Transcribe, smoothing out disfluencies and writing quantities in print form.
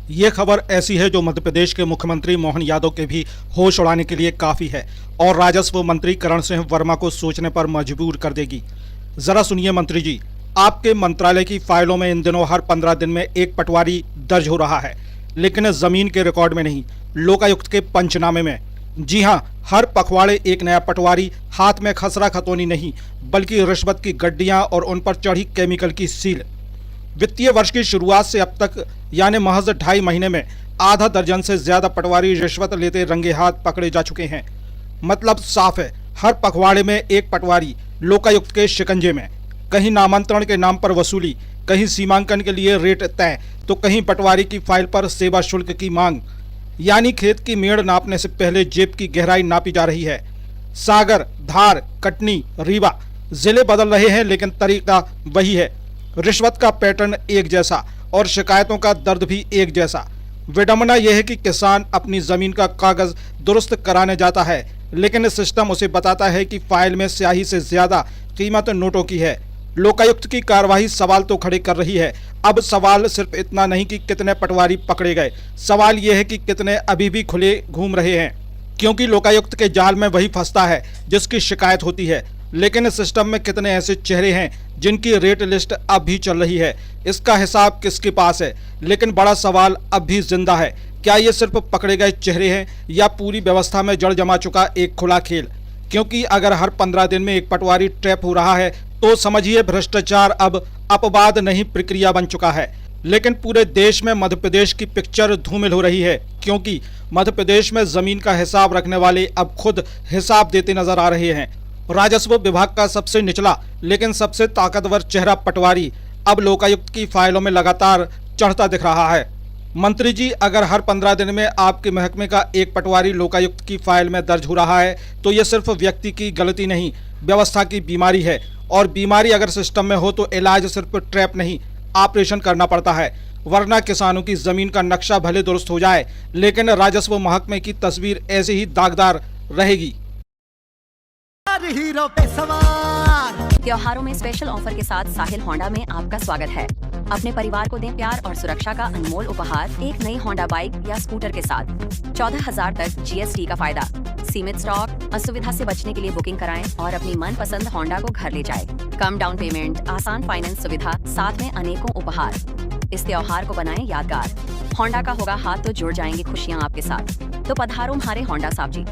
ये खबर ऐसी है जो मध्य प्रदेश के मुख्यमंत्री मोहन यादव के भी होश उड़ाने के लिए काफ़ी है और राजस्व मंत्री करण सिंह वर्मा को सोचने पर मजबूर कर देगी। जरा सुनिए मंत्री जी, आपके मंत्रालय की फाइलों में इन दिनों हर 15 दिन में एक पटवारी दर्ज हो रहा है, लेकिन जमीन के रिकॉर्ड में नहीं, लोकायुक्त के पंचनामे में। जी हाँ, हर पखवाड़े एक नया पटवारी, हाथ में खसरा खतौनी नहीं बल्कि रिश्वत की गड्डियां और उन पर चढ़ी केमिकल की सील। वित्तीय वर्ष की शुरुआत से अब तक यानी महज 2.5 महीने में आधा दर्जन से ज्यादा पटवारी रिश्वत लेते रंगे हाथ पकड़े जा चुके हैं। मतलब साफ है, हर पखवाड़े में एक पटवारी लोकायुक्त के शिकंजे में। कहीं नामांतरण के नाम पर वसूली, कहीं सीमांकन के लिए रेट तय, तो कहीं पटवारी की फाइल पर सेवा शुल्क की मांग। यानी खेत की मेड़ नापने से पहले जेब की गहराई नापी जा रही है। सागर, धार, कटनी, रीवा जिले बदल रहे हैं लेकिन तरीका वही है। रिश्वत का पैटर्न एक जैसा और शिकायतों का दर्द भी एक जैसा। विडंबना यह है कि किसान अपनी जमीन का कागज दुरुस्त कराने जाता है, लेकिन सिस्टम उसे बताता है कि फाइल में स्याही से ज्यादा कीमत नोटों की है। लोकायुक्त की कार्यवाही सवाल तो खड़े कर रही है। अब सवाल सिर्फ इतना नहीं कि कितने पटवारी पकड़े गए, सवाल यह है कि कितने अभी भी खुले घूम रहे हैं, क्योंकि लोकायुक्त के जाल में वही फंसता है जिसकी शिकायत होती है। लेकिन सिस्टम में कितने ऐसे चेहरे हैं जिनकी रेट लिस्ट अब भी चल रही है, इसका हिसाब किसके पास है? लेकिन बड़ा सवाल अब भी जिंदा है, क्या ये सिर्फ पकड़े गए चेहरे हैं या पूरी व्यवस्था में जड़ जमा चुका एक खुला खेल? क्योंकि अगर हर 15 दिन में एक पटवारी ट्रैप हो रहा है तो समझिए भ्रष्टाचार अब अपवाद नहीं प्रक्रिया बन चुका है। लेकिन पूरे देश में मध्य प्रदेश की पिक्चर धूमिल हो रही है, क्योंकि मध्य प्रदेश में जमीन का हिसाब रखने वाले अब खुद हिसाब देते नजर आ रहे हैं। राजस्व विभाग का सबसे निचला लेकिन सबसे ताकतवर चेहरा पटवारी अब लोकायुक्त की फाइलों में लगातार चढ़ता दिख रहा है। मंत्री जी, अगर हर 15 दिन में आपके महकमे का एक पटवारी लोकायुक्त की फाइल में दर्ज हो रहा है तो ये सिर्फ व्यक्ति की गलती नहीं, व्यवस्था की बीमारी है। और बीमारी अगर सिस्टम में हो तो इलाज सिर्फ ट्रैप नहीं, ऑपरेशन करना पड़ता है, वरना किसानों की जमीन का नक्शा भले दुरुस्त हो जाए लेकिन राजस्व महकमे की तस्वीर ऐसे ही दागदार रहेगी। हीरो पे सवार त्योहारों में स्पेशल ऑफर के साथ साहिल होंडा में आपका स्वागत है। अपने परिवार को दें प्यार और सुरक्षा का अनमोल उपहार एक नई होंडा बाइक या स्कूटर के साथ 14,000 तक GST का फायदा। सीमित स्टॉक, असुविधा से बचने के लिए बुकिंग कराएं और अपनी मनपसंद होंडा को घर ले जाएं। कम डाउन पेमेंट, आसान फाइनेंस सुविधा, साथ में अनेकों उपहार। इस त्योहार को बनाएं यादगार। होंडा का होगा हाथ तो जुड़ जाएंगी खुशियां आपके साथ। तो पधारो हमारे होंडा साहब जी।